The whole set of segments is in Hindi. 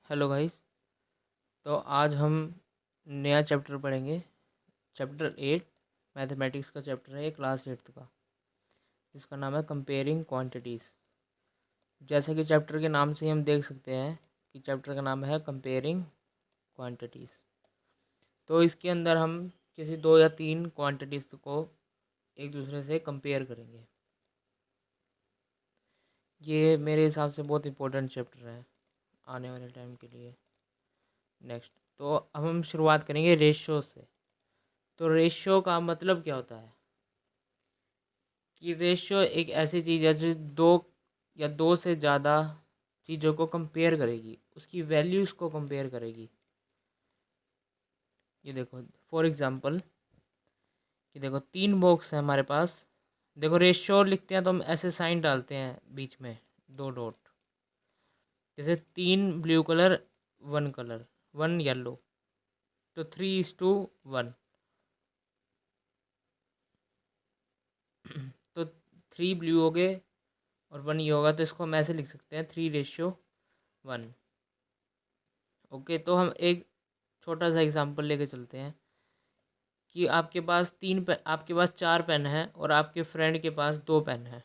Hello guys. तो आज हम नया चैप्टर पढ़ेंगे। चैप्टर 8 मैथमेटिक्स का चैप्टर है, क्लास 8th का। इसका नाम है कंपेयरिंग क्वांटिटीज़। जैसे कि चैप्टर के नाम से ही हम देख सकते हैं कि चैप्टर का नाम है कंपेयरिंग क्वांटिटीज़। तो इसके अंदर हम किसी 2 या 3 क्वांटिटीज़ को एक दूसरे से कंपेयर करेंगे। ये मेरे हिसाब से बहुत इंपॉर्टेंट चैप्टर है आने वाले टाइम के लिए। नेक्स्ट, तो अब हम शुरुआत करेंगे रेशियो से। तो रेशियो का मतलब क्या होता है कि रेशियो एक ऐसी चीज़ है जो दो या दो से ज़्यादा चीज़ों को कंपेयर करेगी, उसकी वैल्यूज़ को कंपेयर करेगी। ये देखो फॉर एग्ज़ाम्पल कि देखो 3 बॉक्स है हमारे पास। देखो रेशियो लिखते हैं तो हम ऐसे साइन डालते हैं बीच में 2 डॉट, जैसे 3 ब्लू कलर 1 कलर 1 येलो, तो 3:1। तो 3 ब्लू हो गए और 1 ये होगा, तो इसको हम ऐसे लिख सकते हैं 3:1। ओके, तो हम एक छोटा सा एग्जांपल लेके चलते हैं कि आपके पास 3 पेन, आपके पास 4 पेन है और आपके फ्रेंड के पास 2 पेन है,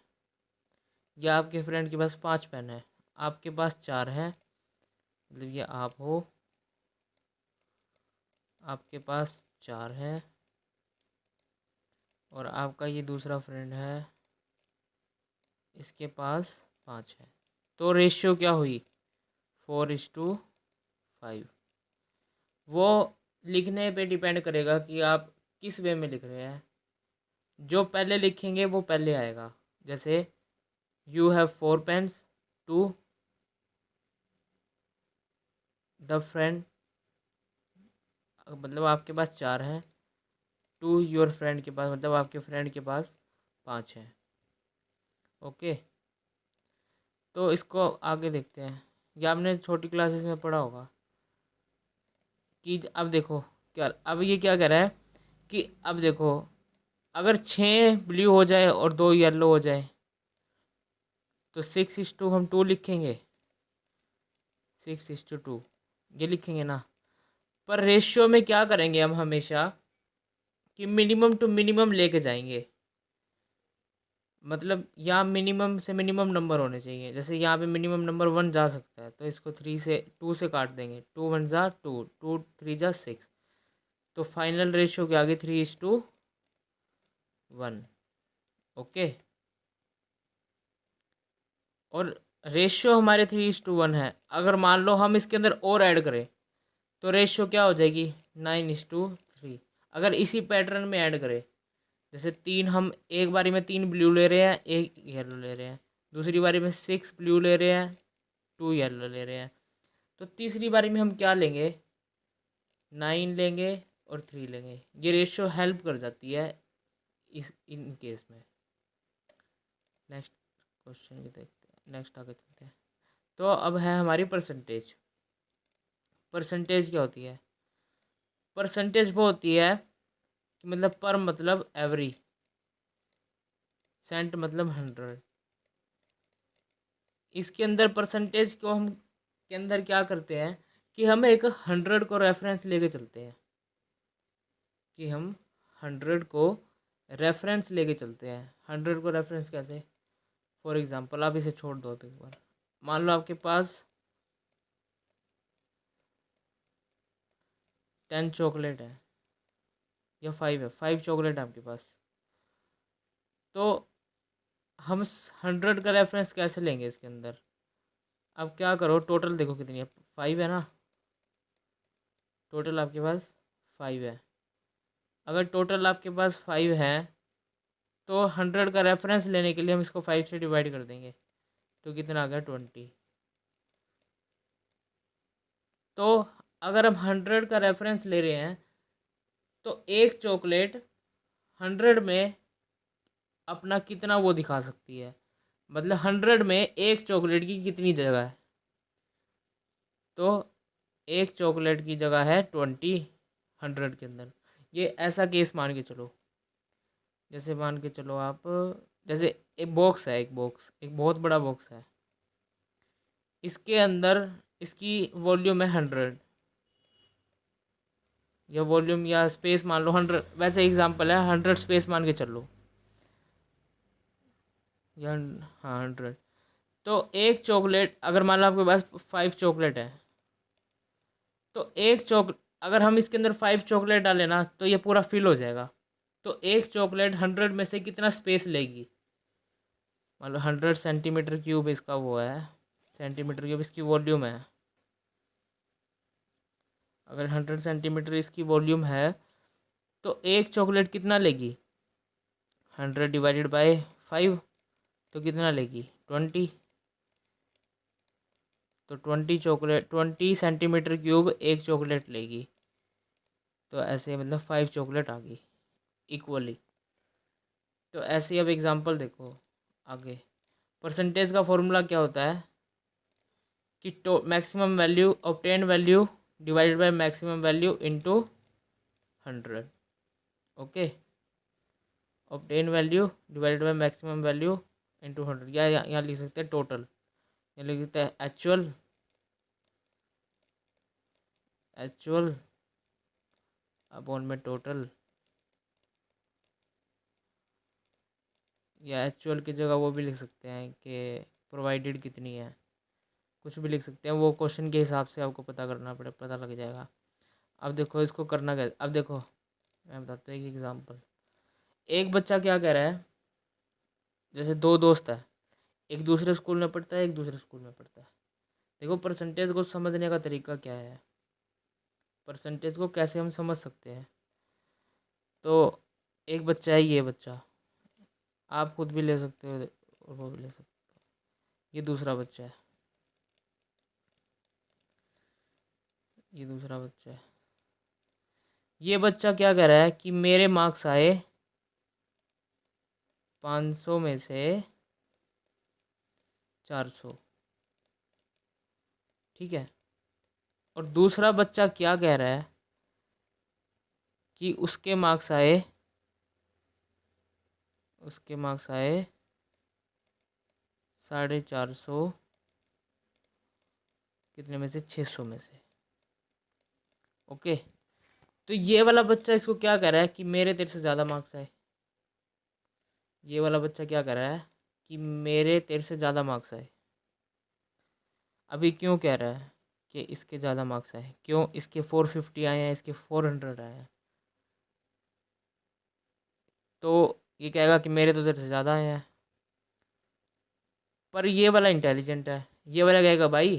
या आपके फ्रेंड के पास 5 पेन है, आपके पास 4 है। मतलब ये आप हो, आपके पास 4 है और आपका ये दूसरा फ्रेंड है, इसके पास 5 है। तो रेशियो क्या हुई 4:5। वो लिखने पे डिपेंड करेगा कि आप किस वे में लिख रहे हैं। जो पहले लिखेंगे वो पहले आएगा। जैसे you have 4 pens to the friend, मतलब आपके पास 4 हैं, टू योर फ्रेंड के पास मतलब आपके फ्रेंड के पास 5 हैं। ओके, तो इसको आगे देखते हैं। ये आपने छोटी क्लासेस में पढ़ा होगा कि अब देखो क्या, अब ये क्या कह रहा है कि अब देखो अगर 6 ब्लू हो जाए और 2 येलो हो जाए तो 6:2 हम 2 लिखेंगे, 6:2 ये लिखेंगे ना। पर रेशियो में क्या करेंगे हम हमेशा कि मिनिमम टू मिनिमम लेके जाएंगे। मतलब यहाँ मिनिमम से मिनिमम नंबर होने चाहिए। जैसे यहाँ पे मिनिमम नंबर 1 जा सकता है, तो इसको 2 से काट देंगे। 2 1 जा 2, 2 3 जा 6, तो फाइनल रेशियो क्या आ गई 3:1। ओके, और रेशियो हमारे 3:1 है। अगर मान लो हम इसके अंदर और ऐड करें तो रेशियो क्या हो जाएगी 9:3। अगर इसी पैटर्न में ऐड करें, जैसे 3 हम एक बारी में 3 ब्लू ले रहे हैं, 1 येलो ले रहे हैं, दूसरी बारी में 6 ब्लू ले रहे हैं, 2 येलो ले रहे हैं, तो तीसरी बारी में हम क्या लेंगे 9 लेंगे और 3 लेंगे। ये रेशियो हेल्प कर जाती है इस इन केस में। नेक्स्ट क्वेश्चन भी देखते हैं, नेक्स्ट आगे चलते हैं। तो अब है हमारी परसेंटेज। परसेंटेज क्या होती है? परसेंटेज वो होती है कि मतलब पर मतलब एवरी, सेंट मतलब 100। इसके अंदर परसेंटेज को हम के अंदर क्या करते हैं कि हम एक 100 को रेफरेंस लेके चलते हैं, कि हम 100 को रेफरेंस लेके चलते हैं। 100 को रेफरेंस कैसे? फॉर एग्जांपल आप इसे छोड़ दो एक बार। मान लो आपके पास 10 चॉकलेट है या 5 है, 5 चॉकलेट है आपके पास। तो हम 100 का रेफरेंस कैसे लेंगे इसके अंदर? अब क्या करो, टोटल देखो कितनी है, 5 है ना। टोटल आपके पास 5 है। अगर टोटल आपके पास 5 है तो 100 का रेफरेंस लेने के लिए हम इसको 5 से डिवाइड कर देंगे, तो कितना आ गया 20। तो अगर हम 100 का रेफरेंस ले रहे हैं तो एक चॉकलेट 100 में अपना कितना वो दिखा सकती है, मतलब 100 में एक चॉकलेट की कितनी जगह है। तो एक चॉकलेट की जगह है 20 100 के अंदर। ये ऐसा केस मान के चलो, जैसे मान के चलो आप, जैसे एक बॉक्स है, एक बहुत बड़ा बॉक्स है, इसके अंदर इसकी वॉल्यूम है 100, या वॉल्यूम या स्पेस मान लो 100, वैसे एग्जांपल है 100 स्पेस मान के चल लो, या हाँ 100। तो एक चॉकलेट अगर मान लो आपके पास 5 चॉकलेट है, तो एक चॉक अगर हम इसके अंदर 5 चॉकलेट डालें ना तो ये पूरा फिल हो जाएगा। तो एक चॉकलेट 100 में से कितना स्पेस लेगी, मतलब 100 सेंटीमीटर क्यूब इसका वो है, सेंटीमीटर क्यूब इसकी वॉल्यूम है। अगर 100 सेंटीमीटर इसकी वॉल्यूम है तो एक चॉकलेट कितना लेगी, 100 डिवाइडेड बाय 5, तो कितना लेगी 20। तो 20 सेंटीमीटर क्यूब एक चॉकलेट लेगी। तो ऐसे मतलब 5 चॉकलेट आ गई इक्वली। तो ऐसे ही अब एग्जांपल देखो आगे। परसेंटेज का फॉर्मूला क्या होता है कि maximum value obtain value divided by maximum value into 100। Okay, obtain value divided by maximum value into 100, या यहाँ लिख सकते हैं टोटल, यहाँ लिख सकते हैं एक्चुअल अपॉन में टोटल, या एक्चुअल की जगह वो भी लिख सकते हैं कि प्रोवाइडेड कितनी है, कुछ भी लिख सकते हैं, वो क्वेश्चन के हिसाब से आपको पता लग जाएगा। अब देखो इसको करना क्या, अब देखो मैं बताता हूँ एक एग्जांपल। एक बच्चा क्या कह रहा है, जैसे दो दोस्त है, एक दूसरे स्कूल में पढ़ता है, एक दूसरे स्कूल में पढ़ता है। देखो परसेंटेज को समझने का तरीका क्या है, परसेंटेज को कैसे हम समझ सकते हैं। तो एक बच्चा है, ये बच्चा आप खुद भी ले सकते हो और वो भी ले सकते हो, ये दूसरा बच्चा है, ये दूसरा बच्चा है। ये बच्चा क्या कह रहा है कि मेरे मार्क्स आए 500 में से 400, ठीक है। और दूसरा बच्चा क्या कह रहा है कि उसके मार्क्स आए 450 कितने में से, 600 में से। ओके, तो ये वाला बच्चा इसको क्या कह रहा है कि मेरे तेरे से ज़्यादा मार्क्स आए। ये वाला बच्चा क्या कह रहा है कि मेरे तेरे से ज़्यादा मार्क्स आए। अभी क्यों कह रहा है कि इसके ज़्यादा मार्क्स आए, क्यों, इसके 450 आए हैं, इसके 400 आए हैं। तो ये कहेगा कि मेरे तो तेरे से ज़्यादा आए हैं। पर ये वाला इंटेलिजेंट है, ये वाला कहेगा भाई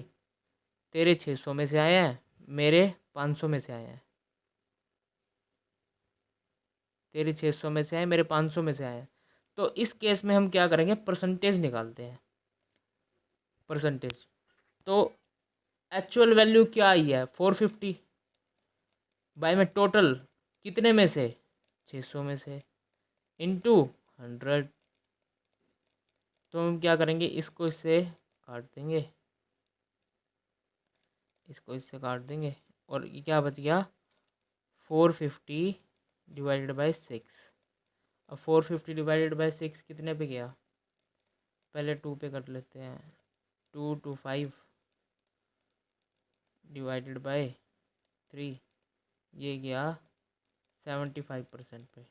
तेरे 600 में से आए हैं, मेरे 500 में से आए हैं। तेरे 600 में से आए, मेरे 500 में से आए हैं। तो इस केस में हम क्या करेंगे, परसेंटेज निकालते हैं, परसेंटेज। तो एक्चुअल वैल्यू क्या आई है 450 बाय में टोटल कितने में से, 600 में से, इनटू 100। तो हम क्या करेंगे, इसको इससे काट देंगे, इसको इससे काट देंगे, और ये क्या बच गया 450 डिवाइडेड बाई 6। अब 450 डिवाइडेड बाई 6 कितने पे गया, पहले 2 पे कर लेते हैं, 2 to 5 डिवाइडेड बाई 3, ये गया 75% पे।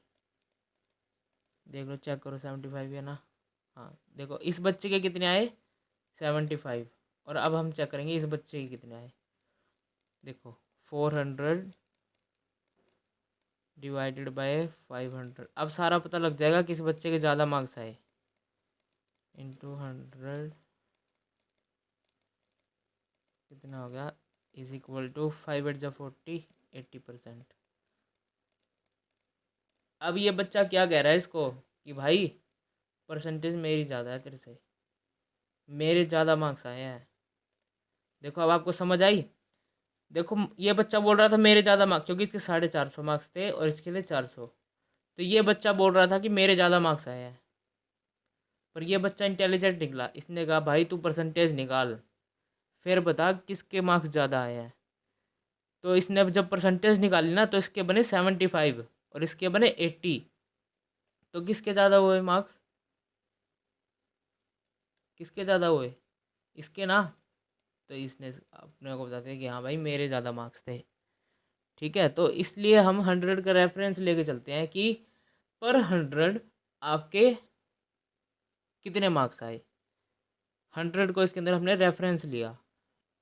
देख लो, चेक करो 75 है ना। हाँ देखो इस बच्चे के कितने आए 75, और अब हम चेक करेंगे इस बच्चे के कितने आए। देखो 400 डिवाइडेड बाय 500, अब सारा पता लग जाएगा किस बच्चे के ज़्यादा मार्क्स आए, इंटू 100 कितना हो गया, इज इक्वल टू 5 8 जा 40, 80%। अब ये बच्चा क्या कह रहा है इसको कि भाई परसेंटेज मेरी ज़्यादा है तेरे से, मेरे ज़्यादा मार्क्स आए हैं। देखो अब आपको समझ आई, देखो ये बच्चा बोल रहा था मेरे ज़्यादा मार्क्स, क्योंकि इसके 450 मार्क्स थे और इसके थे 400। तो ये बच्चा बोल रहा था कि मेरे ज़्यादा मार्क्स आए हैं। पर ये बच्चा इंटेलिजेंट निकला, इसने कहा भाई तू परसेंटेज निकाल, फिर बता किसके मार्क्स ज़्यादा आए हैं। तो इसने अब जब परसेंटेज निकाली ना, तो इसके बने 75 और इसके बने 80। तो किसके ज़्यादा हुए मार्क्स? किसके ज़्यादा हुए? इसके ना। तो इसने अपने को बताते हैं कि हाँ भाई मेरे ज़्यादा मार्क्स थे। ठीक है, तो इसलिए हम 100 का रेफरेंस लेके चलते हैं कि पर 100 आपके कितने मार्क्स आए। 100 को इसके अंदर हमने रेफरेंस लिया।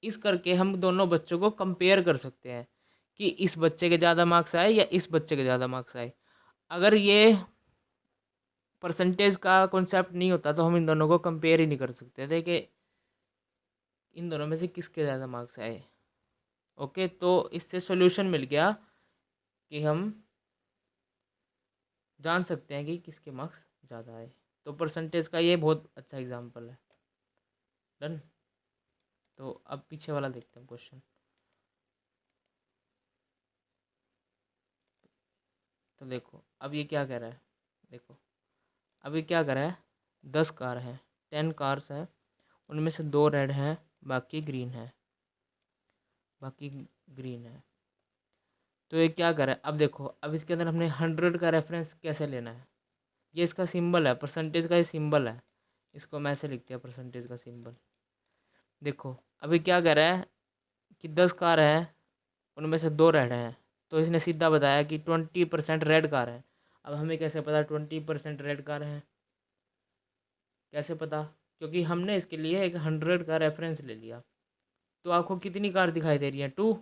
इस करके हम दोनों बच्चों को कंपेयर कर सकते हैं कि इस बच्चे के ज़्यादा मार्क्स आए या इस बच्चे के ज़्यादा मार्क्स आए। अगर ये परसेंटेज का कॉन्सेप्ट नहीं होता तो हम इन दोनों को कंपेयर ही नहीं कर सकते थे कि इन दोनों में से किसके ज़्यादा मार्क्स आए। ओके, तो इससे सॉल्यूशन मिल गया कि हम जान सकते हैं कि किसके मार्क्स ज़्यादा आए। तो परसेंटेज का ये बहुत अच्छा एग्जाम्पल है। डन। तो अब पीछे वाला देखते हैं क्वेश्चन। तो देखो अब ये क्या कह रहा है। देखो अब ये क्या कह रहा है, 10 कार हैं, 10 कार्स हैं, उनमें से 2 रेड हैं, बाकी ग्रीन है, बाकी ग्रीन है। तो ये क्या कर रहा है, अब देखो अब इसके अंदर हमने 100 का रेफरेंस कैसे लेना है। ये इसका सिंबल है, परसेंटेज का ये सिंबल है, इसको मैं ऐसे लिखते हैं परसेंटेज का सिंबल। देखो अभी क्या कह रहा है कि 10 कार हैं, उनमें से 2 रेड हैं। तो इसने सीधा बताया कि 20% रेड कार है। अब हमें कैसे पता 20% रेड कार है, कैसे पता? क्योंकि हमने इसके लिए एक 100 का रेफरेंस ले लिया। तो आपको कितनी कार दिखाई दे रही है? 2।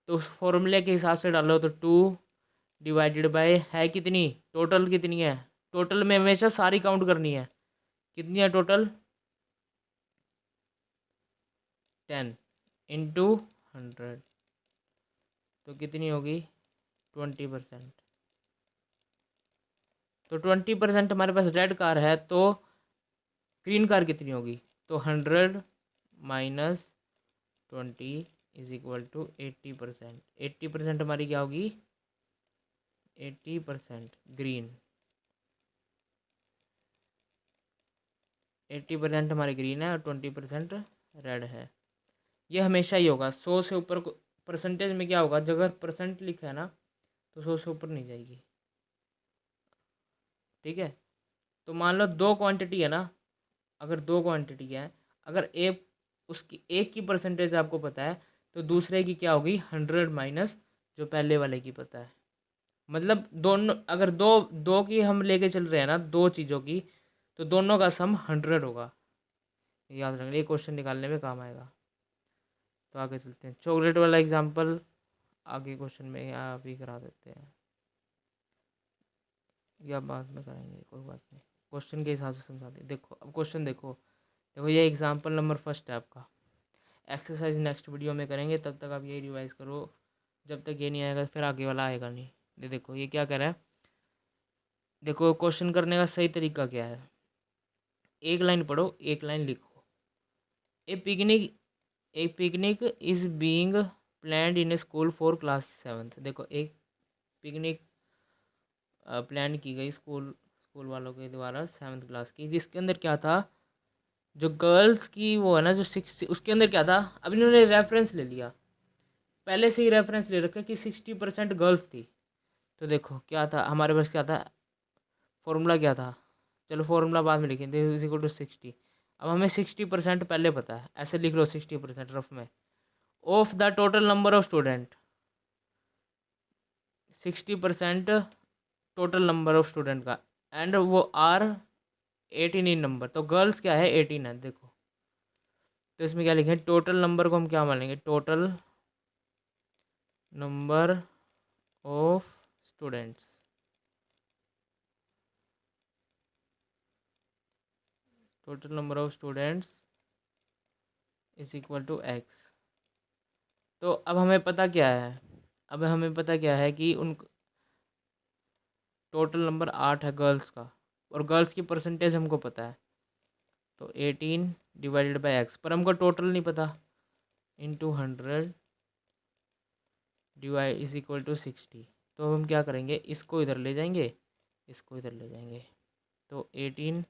तो उस फॉर्मूले के हिसाब से डालो तो 2 डिवाइडेड बाय है कितनी, टोटल कितनी है। टोटल में हमेशा सारी काउंट करनी है। कितनी है टोटल? 10 इंटू 100। तो कितनी होगी? 20%। तो 20% हमारे पास रेड कार है, तो ग्रीन कार कितनी होगी? तो 100 माइनस 20 इज इक्वल टू 80%। 80% हमारी क्या होगी? 80% ग्रीन। 80% हमारी ग्रीन है और 20% रेड है। ये हमेशा ही होगा। 100 से ऊपर परसेंटेज में क्या होगा, जब अगर परसेंट लिखा है ना तो 100 से ऊपर नहीं जाएगी। ठीक है, तो मान लो 2 क्वांटिटी है ना, अगर 2 क्वांटिटी है, अगर एक उसकी एक की परसेंटेज आपको पता है, तो दूसरे की क्या होगी? 100 माइनस जो पहले वाले की पता है। मतलब दोनों, अगर दो दो की हम लेके चल रहे हैं ना, 2 चीज़ों की, तो दोनों का सम 100 होगा। याद रखना, ये क्वेश्चन निकालने में काम आएगा। तो आगे चलते हैं, चॉकलेट वाला एग्जाम्पल आगे क्वेश्चन में आप ही करा देते हैं, या बाद में कराएंगे, कोई बात नहीं। क्वेश्चन के हिसाब से समझा दें। देखो अब क्वेश्चन देखो, देखो ये एग्जाम्पल नंबर फर्स्ट है आपका। एक्सरसाइज नेक्स्ट वीडियो में करेंगे, तब तक आप यही रिवाइज करो। जब तक ये नहीं आएगा फिर आगे वाला आएगा नहीं। ये देखो ये क्या कर रहा है। देखो क्वेश्चन करने का सही तरीका क्या है, एक लाइन पढ़ो, एक लाइन लिखो। A picnic, a picnic is being planned in a school for class 7th। देखो एक पिकनिक प्लान की गई स्कूल स्कूल वालों के द्वारा 7th क्लास की, जिसके अंदर क्या था, जो गर्ल्स की वो है ना, जो 6, उसके अंदर क्या था। अब इन्होंने रेफरेंस ले लिया, पहले से ही रेफरेंस ले रखा कि 60% गर्ल्स थी। तो देखो क्या था हमारे पास, क्या था फॉर्मूला, क्या था। चलो फॉर्मूला बाद में लिखेंगे, इज इक्वल टू 60। अब हमें 60% पहले पता है, ऐसे लिख लो 60% रफ में, of the total number of student. 60% total number of student का, एंड वो आर 18 इन नंबर। तो गर्ल्स क्या है? 18 है। देखो तो इसमें क्या लिखें, टोटल नंबर को हम क्या मानेंगे? Total number of students. Total number of students is equal to x. तो अब हमें पता क्या है, अब हमें पता क्या है कि उन टोटल नंबर 8 है गर्ल्स का, और गर्ल्स की परसेंटेज हमको पता है। तो 18 डिवाइडेड बाई एक्स, पर हमको टोटल नहीं पता, into 100 divide is equal to 60। तो हम क्या करेंगे, इसको इधर ले जाएंगे, इसको इधर ले जाएंगे, तो 18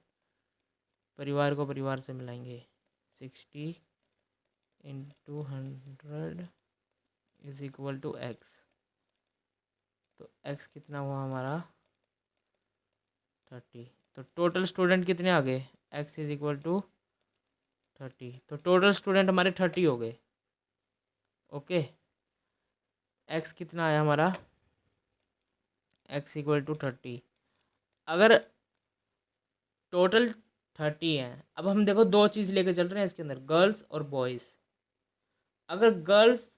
परिवार को परिवार से मिलाएंगे, 60 into 100 is equal to x. तो एक्स कितना हुआ हमारा 30। तो टोटल स्टूडेंट कितने आ गए, एक्स इज इक्वल टू 30। तो टोटल स्टूडेंट हमारे 30 हो गए। ओके, एक्स कितना आया हमारा, एक्स इक्वल टू 30। अगर टोटल 30 है, अब हम देखो दो चीज़ लेके चल रहे हैं इसके अंदर, गर्ल्स और बॉयज़। अगर गर्ल्स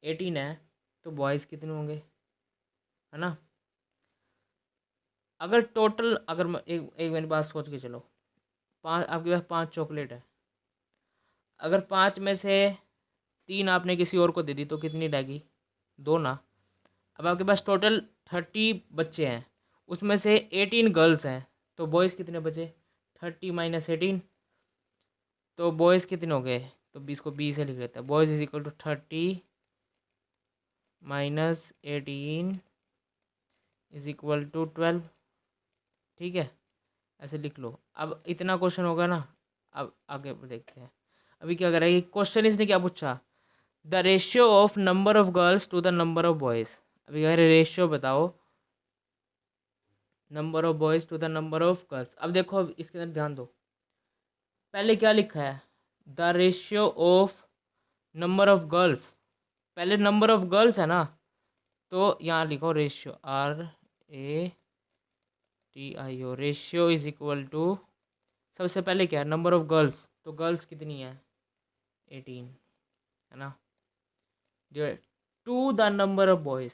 18 है तो बॉयज़ कितने होंगे, है ना। अगर टोटल, अगर एक एक मेरी बात सोच के चलो, पाँच आपके पास 5 चॉकलेट है, अगर 5 में से 3 आपने किसी और को दे दी तो कितनी रहेगी, 2 ना। अब आपके पास टोटल 30 बच्चे हैं, उसमें से 18 गर्ल्स हैं, तो बॉयज़ कितने बचे, 30 माइनस 18, तो बॉयज़ कितने हो गए, तो 20 को 20 से लिख लेते हैं, boys is equal to 30 minus 18 is equal to 12। ठीक है, ऐसे लिख लो। अब इतना क्वेश्चन होगा ना, अब आगे देखते हैं। अभी क्या कर रहा है क्वेश्चन, इसने क्या पूछा, the ratio of number of girls to the number of boys. अभी कह रहे रेशियो बताओ number of boys to the number of girls. अब देखो, अब इसके अंदर ध्यान दो, पहले क्या लिखा है, the ratio of number of girls, पहले नंबर ऑफ गर्ल्स है ना, तो यहाँ लिखो ratio, RATIO, ratio is equal to, सबसे पहले क्या है नंबर ऑफ गर्ल्स, तो गर्ल्स कितनी है 18, है ना, जो to the number of boys,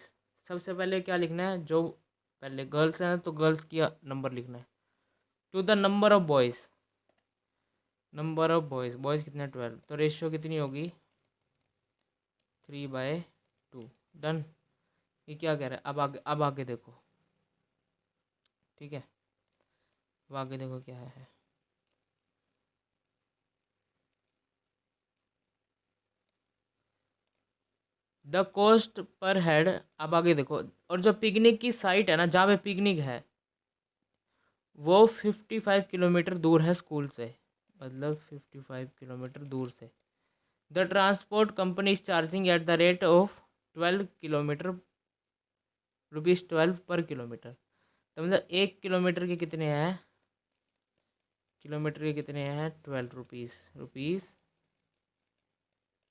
सबसे पहले क्या लिखना है, जो पहले गर्ल्स हैं तो गर्ल्स की नंबर लिखना है, to the number of boys, number of boys, boys कितने 12, तो रेशियो कितनी होगी 3/2। डन। ये क्या कह रहा है, अब आगे देखो, ठीक है, अब आगे देखो क्या है, द कॉस्ट पर हेड। अब आगे देखो, और जो पिकनिक की साइट है ना, जहाँ पे पिकनिक है, वो 55 किलोमीटर दूर है स्कूल से, मतलब 55 किलोमीटर दूर से। The transport company is charging at the rate of 12 kilometre ₹12 पर किलोमीटर। तो मतलब 1 किलोमीटर के कितने हैं, किलोमीटर के कितने हैं 12 रुपीज़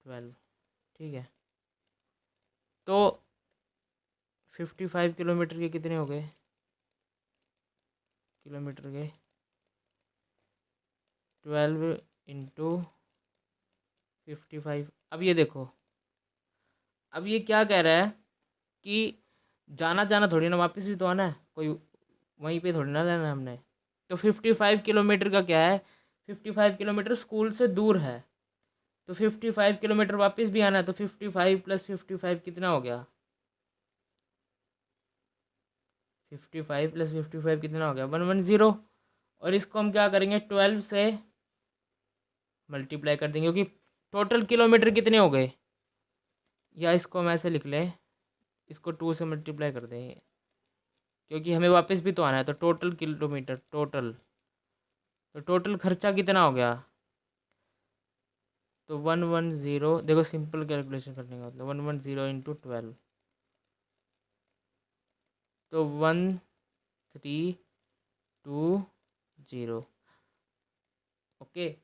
12। ठीक है, तो 55 किलोमीटर के कितने हो गए, किलोमीटर के 12 इंटू 55। अब ये देखो, अब ये क्या कह रहा है कि जाना जाना थोड़ी ना, वापस भी तो आना है, कोई वहीं पे थोड़ी ना रहना है हमने। तो 55 किलोमीटर का क्या है, 55 किलोमीटर स्कूल से दूर है, तो 55 किलोमीटर वापस भी आना है, तो 55 प्लस 55 कितना हो गया, 55 प्लस 55 कितना हो गया 110। और इसको हम क्या करेंगे 12 से मल्टीप्लाई कर देंगे, क्योंकि टोटल किलोमीटर कितने हो गए, या इसको हम ऐसे लिख लें, इसको 2 से मल्टीप्लाई कर देंगे, क्योंकि हमें वापस भी तो आना है, तो टोटल किलोमीटर, टोटल खर्चा कितना हो गया, तो 110। देखो सिंपल कैलकुलेशन करने का मतलब 110 इंटू 12, तो 1320। ओके,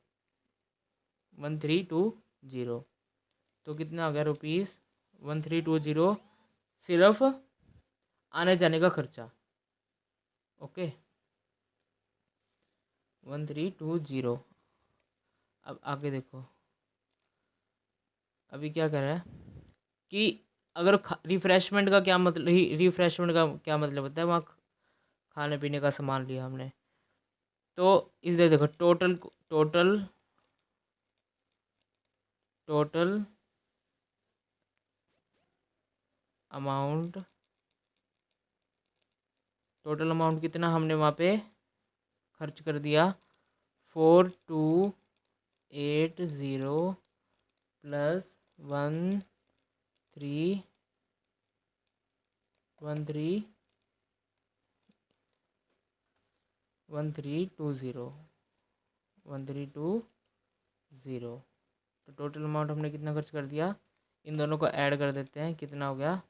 1320, तो कितना आ गया ₹1320, सिर्फ आने जाने का खर्चा। ओके, 1320। अब आगे देखो, अभी क्या कर रहा है कि अगर रिफ़्रेशमेंट का क्या मतलब, रिफ़्रेशमेंट का क्या मतलब होता है, वहाँ खाने पीने का सामान लिया हमने, तो इधर देखो total total total amount, total amount कितना हमने वहाँ पे खर्च कर दिया, 4280 प्लस 1320। 1320 1320। तो टोटल अमाउंट हमने कितना खर्च कर दिया, इन दोनों को ऐड कर देते हैं, कितना हो गया,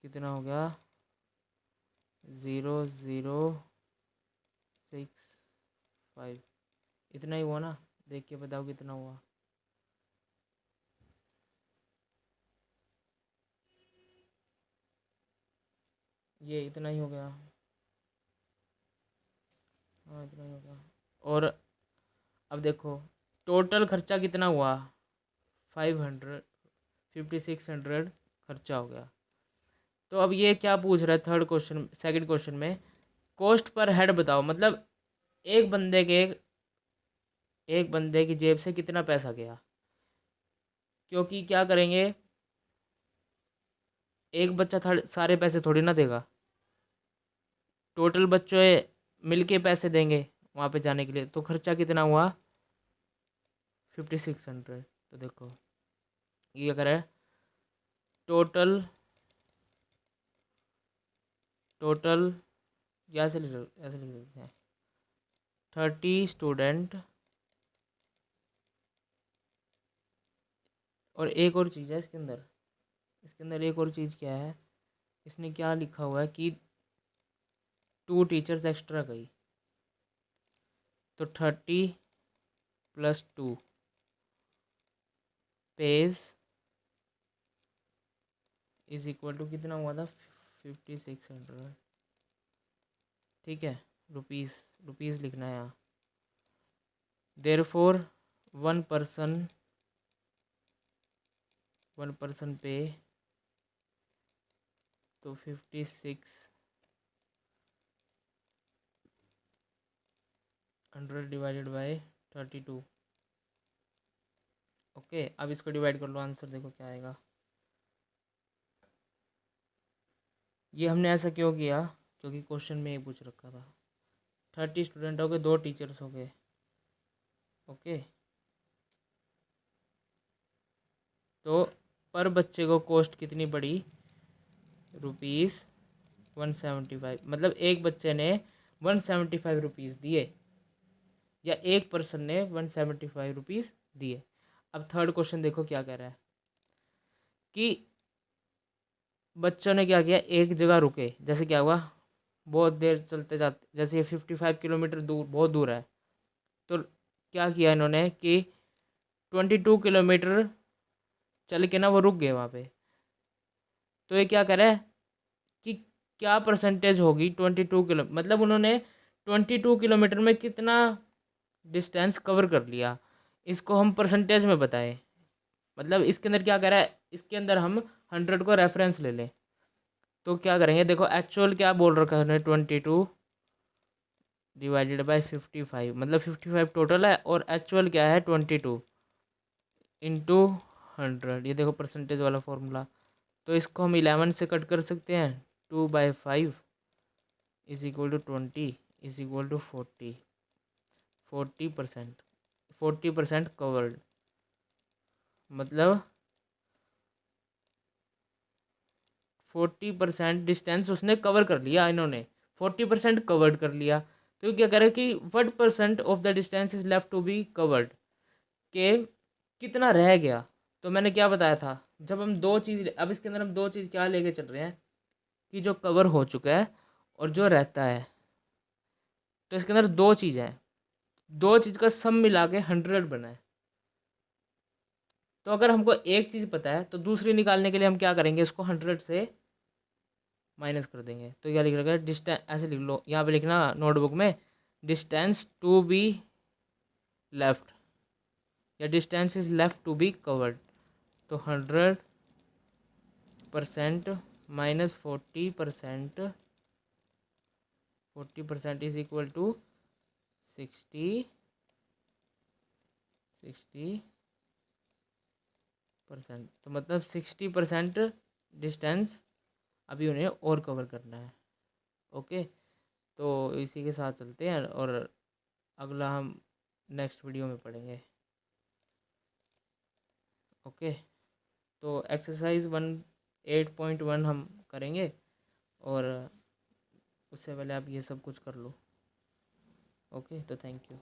0065। इतना ही हुआ ना, देख के बताओ कितना हुआ। ये इतना ही हो गया, हाँ इतना ही हो गया। और अब देखो टोटल खर्चा कितना हुआ, 5600 खर्चा हो गया। तो अब ये क्या पूछ रहा है थर्ड क्वेश्चन, सेकंड क्वेश्चन में, कॉस्ट पर हेड बताओ, मतलब एक बंदे की जेब से कितना पैसा गया। क्योंकि क्या करेंगे, एक बच्चा सारे पैसे थोड़ी ना देगा, टोटल बच्चों मिल के पैसे देंगे वहाँ पे जाने के लिए। तो खर्चा कितना हुआ, 5600। तो देखो ये अगर है टोटल टोटल ऐसे लिख देते हैं, 30 स्टूडेंट। और एक और चीज़ है इसके अंदर एक और चीज़ क्या है, इसने क्या लिखा हुआ है कि 2 टीचर्स एक्स्ट्रा गई। तो 30 + 2 पेज इज इक्वल टू कितना हुआ था, 5600। ठीक है, रुपीज़ लिखना है यहाँ। देयरफॉर वन पर्सन पे, तो 5600 डिवाइडेड बाय 32। ओके, अब इसको डिवाइड कर लो, आंसर देखो क्या आएगा। ये हमने ऐसा क्यों किया, क्योंकि क्वेश्चन में ये पूछ रखा था। 30 स्टूडेंट हो गए, 2 टीचर्स हो गए। ओके, तो पर बच्चे को कॉस्ट कितनी पड़ी, ₹175। मतलब एक बच्चे ने 175 रुपीज़ दिए, या एक पर्सन ने 175 रुपीज़ दिए। अब थर्ड क्वेश्चन देखो क्या कह रहा है कि बच्चों ने क्या किया, एक जगह रुके, जैसे क्या हुआ, बहुत देर चलते जाते, जैसे ये 55 किलोमीटर दूर, बहुत दूर है। तो क्या किया इन्होंने कि 22 किलोमीटर चल के ना वो रुक गए वहाँ पे। तो ये क्या करे कि क्या परसेंटेज होगी 22 किलो, मतलब उन्होंने 22 किलोमीटर में कितना डिस्टेंस कवर कर लिया, इसको हम परसेंटेज में बताएं। मतलब इसके अंदर क्या कह रहा है, इसके अंदर हम 100 को रेफरेंस ले लें। तो क्या करेंगे, देखो एक्चुअल क्या बोल रखा है उन्होंने, 22 डिवाइडेड बाई 55, मतलब 55 टोटल है, और एक्चुअल क्या है 22 इंटू 100। ये देखो परसेंटेज वाला फॉर्मूला। तो इसको हम 11 से कट कर सकते हैं, 2/5 is equal to 20 is equal to 40%। 40% covered, मतलब 40% डिस्टेंस उसने कवर कर लिया, इन्होंने 40% कवर्ड कर लिया। तो क्या करें कि what percent of the distance is left to be covered, के कितना रह गया। तो मैंने क्या बताया था, जब हम दो चीज़, अब इसके अंदर हम दो चीज़ क्या लेके चल रहे हैं कि जो कवर हो चुका है और जो रहता है। तो इसके अंदर दो चीज़ है, दो चीज़ का सम मिला के 100 बना है। तो अगर हमको एक चीज़ पता है तो दूसरी निकालने के लिए हम क्या करेंगे, इसको 100 से माइनस कर देंगे। तो क्या लिख रखा है, डिस्टेंस, ऐसे लिख लो यहाँ पे लिखना नोटबुक में, डिस्टेंस टू बी लेफ्ट, या distance is left to be covered. तो 100% माइनस 40% इज इक्वल टू 60%। तो मतलब 60% डिस्टेंस अभी उन्हें और कवर करना है। ओके, तो इसी के साथ चलते हैं, और अगला हम नेक्स्ट वीडियो में पढ़ेंगे। ओके, तो एक्सरसाइज 1 8.1 हम करेंगे और उससे पहले आप ये सब कुछ कर लो। ओके, तो थैंक यू।